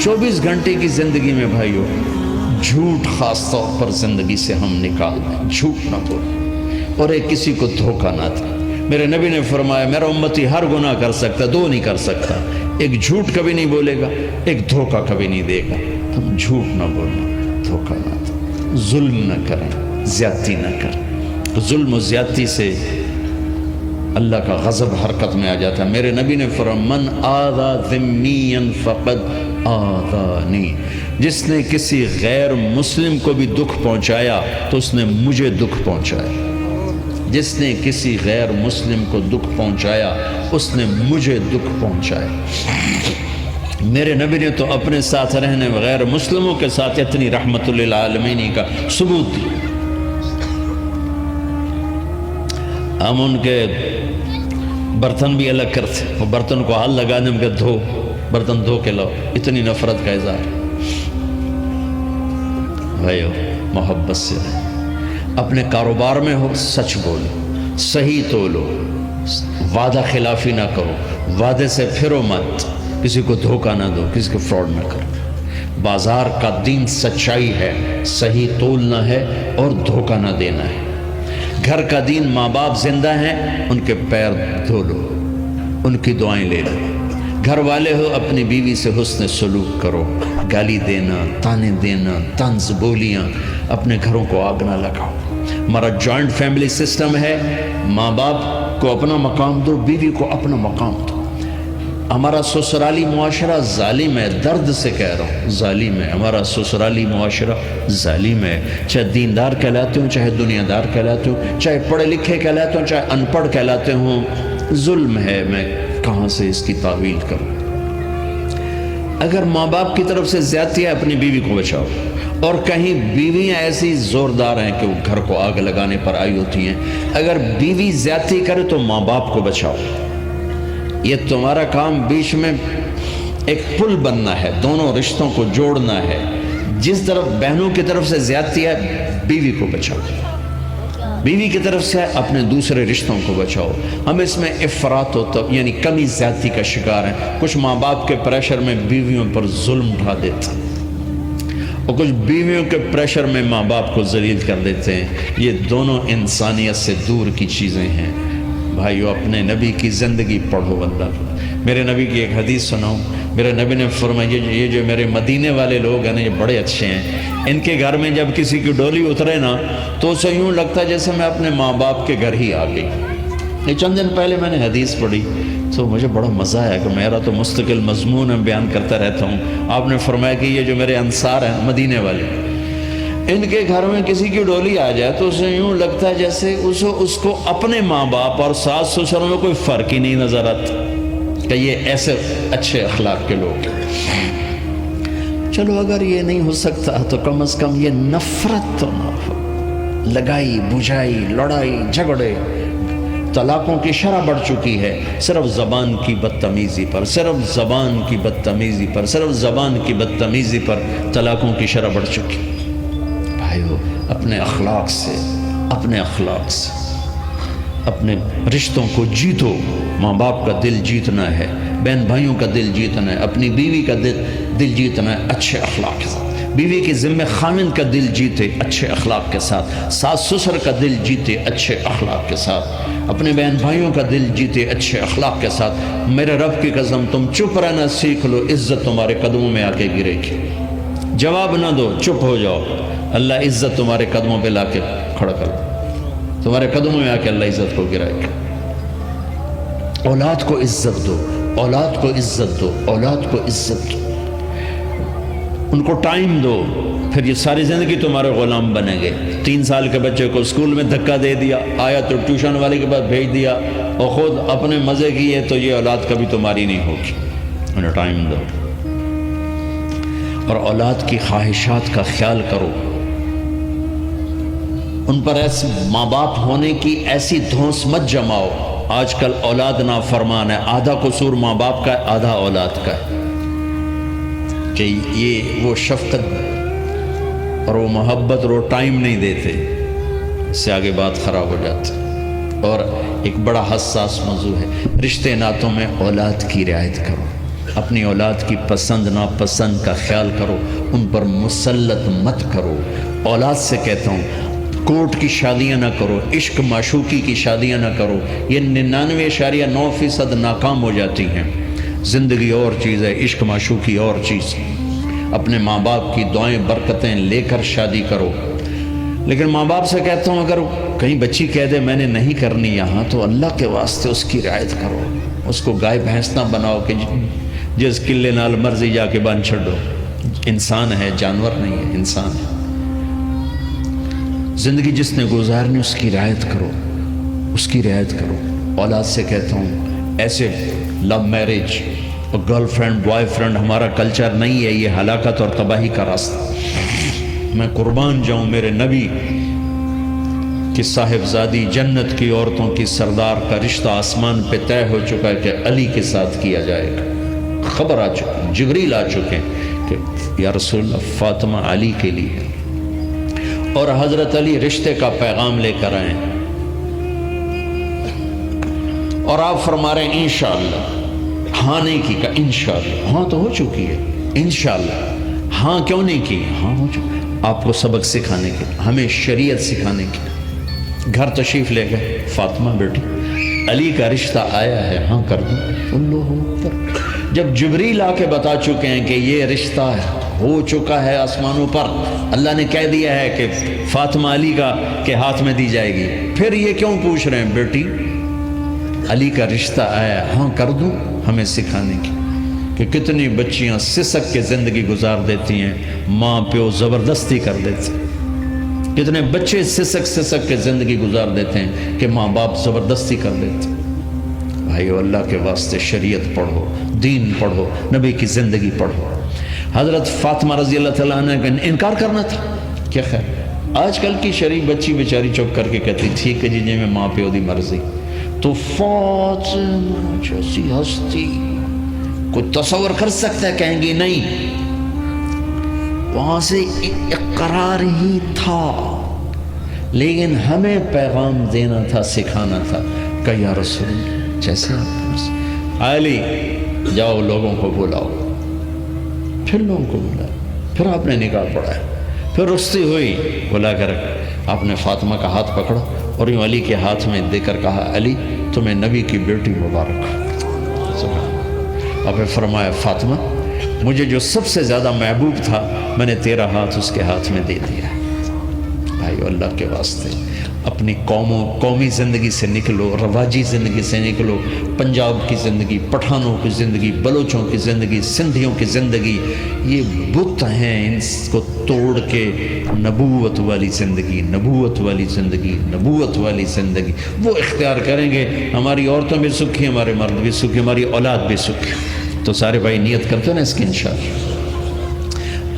24 گھنٹے کی زندگی میں بھائیو جھوٹ خاص طور پر زندگی سے ہم نکال دیں، جھوٹ نہ بولیں اور ایک کسی کو دھوکہ نہ دیں۔ میرے نبی نے فرمایا میرا امتی ہر گناہ کر سکتا، دو نہیں کر سکتا، ایک جھوٹ کبھی نہیں بولے گا، ایک دھوکہ کبھی نہیں دے گا۔ تم جھوٹ نہ بولنا، دھوکہ نہ دیں، ظلم نہ کریں، زیادتی نہ کریں۔ ظلم و زیادتی سے اللہ کا غضب حرکت میں آ جاتا ہے۔ میرے نبی نے فرمایا من آذا ذمیا فقد آذانی، جس نے کسی غیر مسلم کو بھی دکھ پہنچایا تو اس نے مجھے دکھ پہنچایا۔ جس نے کسی غیر مسلم کو دکھ پہنچایا اس نے مجھے دکھ پہنچایا۔ میرے نبی نے تو اپنے ساتھ رہنے غیر مسلموں کے ساتھ اتنی رحمت للعالمین کا ثبوت دیا۔ ہم ان کے برتن بھی الگ کرتے، وہ برتن کو ہاتھ لگانے میں کہ دھو، برتن دھو کے لاؤ، اتنی نفرت کا اظہار۔ بھائیو محبت سے رہیں، اپنے کاروبار میں ہو سچ بولو، صحیح تولو، وعدہ خلافی نہ کرو، وعدے سے پھرو مت، کسی کو دھوکہ نہ دو، کسی کو فراڈ نہ کرو۔ بازار کا دین سچائی ہے، صحیح تولنا ہے اور دھوکہ نہ دینا ہے۔ گھر کا دین ماں باپ زندہ ہیں، ان کے پیر دھو لو، ان کی دعائیں لے لو۔ گھر والے ہو اپنی بیوی سے حسن سلوک کرو، گالی دینا، تانے دینا، طنز بولیاں، اپنے گھروں کو آگ نہ لگاؤ۔ ہمارا جوائنٹ فیملی سسٹم ہے، ماں باپ کو اپنا مقام دو، بیوی کو اپنا مقام دو۔ ہمارا سسرالی معاشرہ ظالم ہے، درد سے کہہ رہا ہوں، ظالم ہے ہمارا سسرالی معاشرہ، ظالم ہے۔ چاہے دیندار کہلاتے ہوں، چاہے دنیا دار کہلاتے ہوں، چاہے پڑھے لکھے کہلاتے ہوں، چاہے ان پڑھ کہلاتے ہوں، ظلم ہے۔ میں کہاں سے اس کی تعویل کروں؟ اگر ماں باپ کی طرف سے زیادتی ہے اپنی بیوی کو بچاؤ، اور کہیں بیویاں ایسی زوردار ہیں کہ وہ گھر کو آگ لگانے پر آئی ہوتی ہیں، اگر بیوی زیادتی کرے تو ماں باپ کو بچاؤ۔ یہ تمہارا کام بیچ میں ایک پل بننا ہے، دونوں رشتوں کو جوڑنا ہے۔ جس طرف بہنوں کی طرف سے زیادتی ہے بیوی کو بچاؤ، بیوی کی طرف سے اپنے دوسرے رشتوں کو بچاؤ۔ ہم اس میں افراط ہوتا یعنی کمی زیادتی کا شکار ہیں۔ کچھ ماں باپ کے پریشر میں بیویوں پر ظلم ڈھا دیتے ہیں، اور کچھ بیویوں کے پریشر میں ماں باپ کو ذلیل کر دیتے ہیں۔ یہ دونوں انسانیت سے دور کی چیزیں ہیں۔ بھائیو اپنے نبی کی زندگی پڑھو اللہ۔ میرے نبی کی ایک حدیث سناؤں، میرے نبی نے فرمایا یہ جو میرے مدینے والے لوگ ہیں نا، یہ بڑے اچھے ہیں۔ ان کے گھر میں جب کسی کی ڈولی اترے نا تو اسے یوں لگتا ہے جیسے میں اپنے ماں باپ کے گھر ہی آ گئی۔ یہ چند دن پہلے میں نے حدیث پڑھی تو مجھے بڑا مزہ آیا کہ میرا تو مستقل مضمون میں بیان کرتا رہتا ہوں۔ آپ نے فرمایا کہ یہ جو میرے انصار ہیں مدینے والے، ان کے گھر میں کسی کی ڈولی آ جائے تو اسے یوں لگتا ہے جیسے اس کو اپنے ماں باپ اور ساس سسر میں کوئی فرق ہی نہیں نظر آتا، کہ یہ ایسے اچھے اخلاق کے لوگ ہیں۔ چلو اگر یہ نہیں ہو سکتا تو کم از کم یہ نفرت تو نہ ہو، لگائی بجھائی، لڑائی جھگڑے، طلاقوں کی شرح بڑھ چکی ہے صرف زبان کی بدتمیزی پر، صرف زبان کی بدتمیزی پر، صرف زبان کی بدتمیزی پر طلاقوں کی شرح بڑھ چکی۔ بھائیو اپنے اخلاق سے، اپنے اخلاق سے اپنے رشتوں کو جیتو۔ ماں باپ کا دل جیتنا ہے، بہن بھائیوں کا دل جیتنا ہے، اپنی بیوی کا دل جیتنا ہے اچھے اخلاق کے ساتھ۔ بیوی کے ذمہ خامند کا دل جیتے اچھے اخلاق کے ساتھ، ساس سسر کا دل جیتے اچھے اخلاق کے ساتھ، اپنے بہن بھائیوں کا دل جیتے اچھے اخلاق کے ساتھ۔ میرے رب کی قسم تم چپ رہنا سیکھ لو، عزت تمہارے قدموں میں آ کے گرے گی۔ جواب نہ دو، چپ ہو جاؤ، اللہ عزت تمہارے قدموں پہ لا کے کھڑا کر، تمہارے قدموں میں آ کے اللہ عزت کو گرائے گا۔ اولاد کو عزت دو، اولاد کو عزت دو، اولاد کو عزت دو، ان کو ٹائم دو، پھر یہ ساری زندگی تمہارے غلام بنیں گے۔ 3 سال کے بچے کو اسکول میں دھکا دے دیا، آیا تو ٹیوشن والے کے پاس بھیج دیا اور خود اپنے مزے کیے، تو یہ اولاد کبھی تمہاری نہیں ہوگی۔ انہیں ٹائم دو اور اولاد کی خواہشات کا خیال کرو، ان پر ایسے ماں باپ ہونے کی ایسی دھونس مت جماؤ۔ آج کل اولاد نافرمان ہے، آدھا قصور ماں باپ کا ہے، آدھا اولاد کا ہے، کہ یہ وہ شفقت اور وہ محبت اور وہ ٹائم نہیں دیتے، اس سے آگے بات خراب ہو جاتی۔ اور ایک بڑا حساس موضوع ہے، رشتے ناتوں میں اولاد کی رعایت کرو۔ اپنی اولاد کی پسند ناپسند کا خیال کرو، ان پر مسلط مت کرو۔ اولاد سے کہتا ہوں کورٹ کی شادیاں نہ کرو، عشق معشوقی کی شادیاں نہ کرو، یہ 99.9% ناکام ہو جاتی ہیں۔ زندگی اور چیز ہے، عشق معشوقی اور چیز ہے۔ اپنے ماں باپ کی دعائیں برکتیں لے کر شادی کرو۔ لیکن ماں باپ سے کہتا ہوں اگر کہیں بچی کہہ دے میں نے نہیں کرنی یہاں، تو اللہ کے واسطے اس کی رعایت کرو، اس کو گائے بھینس نہ بناؤ کہ جس قلے نال مرضی جا کے بن چھڑو۔ انسان ہے، جانور نہیں ہے، انسان ہے۔ زندگی جس نے گزارنی اس کی رعایت کرو، اس کی رعایت کرو۔ اولاد سے کہتا ہوں ایسے لو میرج اور گرل فرینڈ بوائے فرینڈ ہمارا کلچر نہیں ہے، یہ ہلاکت اور تباہی کا راستہ۔ میں قربان جاؤں میرے نبی کی صاحبزادی جنت کی عورتوں کی سردار کا رشتہ آسمان پہ طے ہو چکا ہے کہ علی کے ساتھ کیا جائے گا۔ خبر آ چکی، جبریل آ چکے کہ یا رسول اللہ فاطمہ علی کے لیے، اور حضرت علی رشتے کا پیغام لے کر آئے اور آپ فرما رہے ہیں انشاءاللہ۔ ہاں نہیں کی کہ انشاءاللہ، ہاں تو ہو چکی ہے، انشاءاللہ ہاں کیوں نہیں کی، ہاں ہو چکی۔ آپ کو سبق سکھانے کے، ہمیں شریعت سکھانے کے گھر تشریف لے گئے۔ فاطمہ بیٹی علی کا رشتہ آیا ہے، ہاں کر دوں۔ اللہ اکبر۔ جب جبریل آ کے بتا چکے ہیں کہ یہ رشتہ ہو چکا ہے آسمانوں پر، اللہ نے کہہ دیا ہے کہ فاطمہ علی کے ہاتھ میں دی جائے گی، پھر یہ کیوں پوچھ رہے ہیں بیٹی علی کا رشتہ آیا، ہاں کر دوں؟ ہمیں سکھانے کی کہ کتنی بچیاں سسک کے زندگی گزار دیتی ہیں، ماں پیو زبردستی کر دیتے ہیں۔ کتنے بچے سسک کے زندگی گزار دیتے ہیں کہ ماں باپ زبردستی کر دیتے ہیں۔ بھائیو اللہ کے واسطے شریعت پڑھو، دین پڑھو، نبی کی زندگی پڑھو۔ حضرت فاطمہ رضی اللہ تعالیٰ عنہ کا انکار کرنا تھا، کیا خیر آج کل کی شریف بچی بیچاری چپ کر کے کہتی تھی کہ جی میں ماں پیو دی مرضی، تو فاطمہ جیسی ہستی کوئی تصور کر سکتا ہے؟ کہیں گی نہیں، وہاں سے اقرار ہی تھا، لیکن ہمیں پیغام دینا تھا، سکھانا تھا کہ یا رسول اللہ جیسے آپ علی جاؤ لوگوں کو بلاؤ، پھر لوگوں کو بلایا، پھر آپ نے نکاح پڑھایا، پھر رخصتی ہوئی، بلا کر آپ نے فاطمہ کا ہاتھ پکڑا اور یوں علی کے ہاتھ میں دے کر کہا علی تمہیں نبی کی بیٹی مبارک۔ آپ نے فرمایا فاطمہ مجھے جو سب سے زیادہ محبوب تھا میں نے تیرا ہاتھ اس کے ہاتھ میں دے دیا۔ بھائیو اللہ کے واسطے اپنی قومی زندگی سے نکلو، رواجی زندگی سے نکلو، پنجاب کی زندگی، پٹھانوں کی زندگی، بلوچوں کی زندگی، سندھیوں کی زندگی، یہ بت ہیں، ان کو توڑ کے نبوت والی زندگی، نبوت والی زندگی، نبوت والی زندگی وہ اختیار کریں گے، ہماری عورتوں بھی سکھی، ہمارے مرد بھی سکھی، ہماری اولاد بھی سکھی۔ تو سارے بھائی نیت کرتے ہیں نا اس کی انشاءاللہ،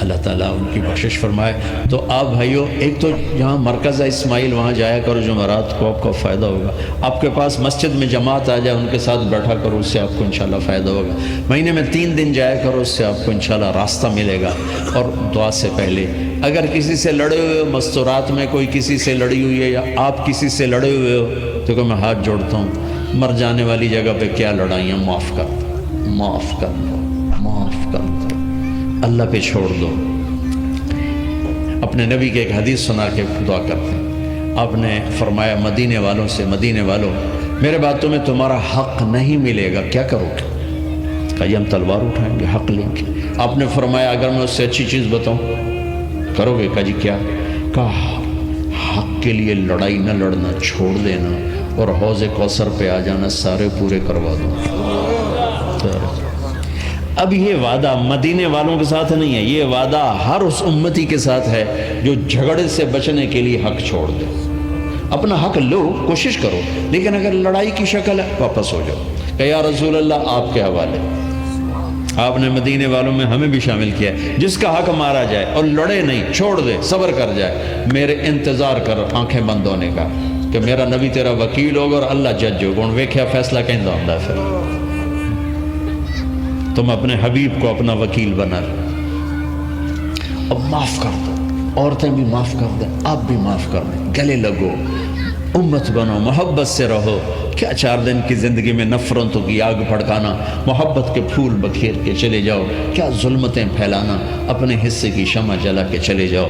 اللہ تعالیٰ ان کی بخشش فرمائے۔ تو آپ بھائیو ایک تو جہاں مرکز ہے اسماعیل وہاں جایا کرو، جمعرات کو آپ کو فائدہ ہوگا۔ آپ کے پاس مسجد میں جماعت آ جائے ان کے ساتھ بیٹھا کرو، اس سے آپ کو انشاءاللہ فائدہ ہوگا۔ مہینے میں 3 دن جایا کرو، اس سے آپ کو انشاءاللہ راستہ ملے گا۔ اور دعا سے پہلے اگر کسی سے لڑے ہوئے ہو، مستورات میں کوئی کسی سے لڑی ہوئی ہے یا آپ کسی سے لڑے ہوئے ہو، تو کہ میں ہاتھ جوڑتا ہوں، مر جانے والی جگہ پہ کیا لڑائیاں، معاف کر دو، معاف کر دو، معاف کر دو، اللہ پہ چھوڑ دو۔ اپنے نبی کے ایک حدیث سنا کے دعا کرتے ہیں۔ آپ نے فرمایا مدینے والوں سے، مدینے والوں میرے بعد تمہیں تمہارا حق نہیں ملے گا، کیا کرو گے؟ کہا ہم تلوار اٹھائیں گے، حق لیں گے۔ آپ نے فرمایا اگر میں اس سے اچھی چیز بتاؤں کرو گے؟ کہا جی کیا؟ کہا حق کے لیے لڑائی نہ لڑنا، چھوڑ دینا اور حوض کوثر پہ آ جانا، سارے پورے کروا دو۔ اب یہ وعدہ مدینے والوں کے ساتھ نہیں ہے، یہ وعدہ ہر اس امتی کے ساتھ ہے جو جھگڑے سے بچنے کے لیے حق چھوڑ دے۔ اپنا حق لو، کوشش کرو، لیکن اگر لڑائی کی شکل ہے واپس ہو جاؤ کہ یا رسول اللہ آپ کے حوالے۔ آپ نے مدینے والوں میں ہمیں بھی شامل کیا ہے، جس کا حق مارا جائے اور لڑے نہیں، چھوڑ دے، صبر کر جائے، میرے انتظار کر آنکھیں بند ہونے کا کہ میرا نبی تیرا وکیل ہوگا اور اللہ جج ہوگا، ان ویکھیا فیصلہ کہندا ہوندا ہے۔ پھر تم اپنے حبیب کو اپنا وکیل بنا اب معاف کر دو، عورتیں بھی معاف کر دیں، آپ بھی معاف کر دیں، گلے لگو، امت بنو، محبت سے رہو۔ کیا 4 دن کی زندگی میں نفرتوں کی آگ بھڑکانا، محبت کے پھول بکھیر کے چلے جاؤ۔ کیا ظلمتیں پھیلانا، اپنے حصے کی شمع جلا کے چلے جاؤ۔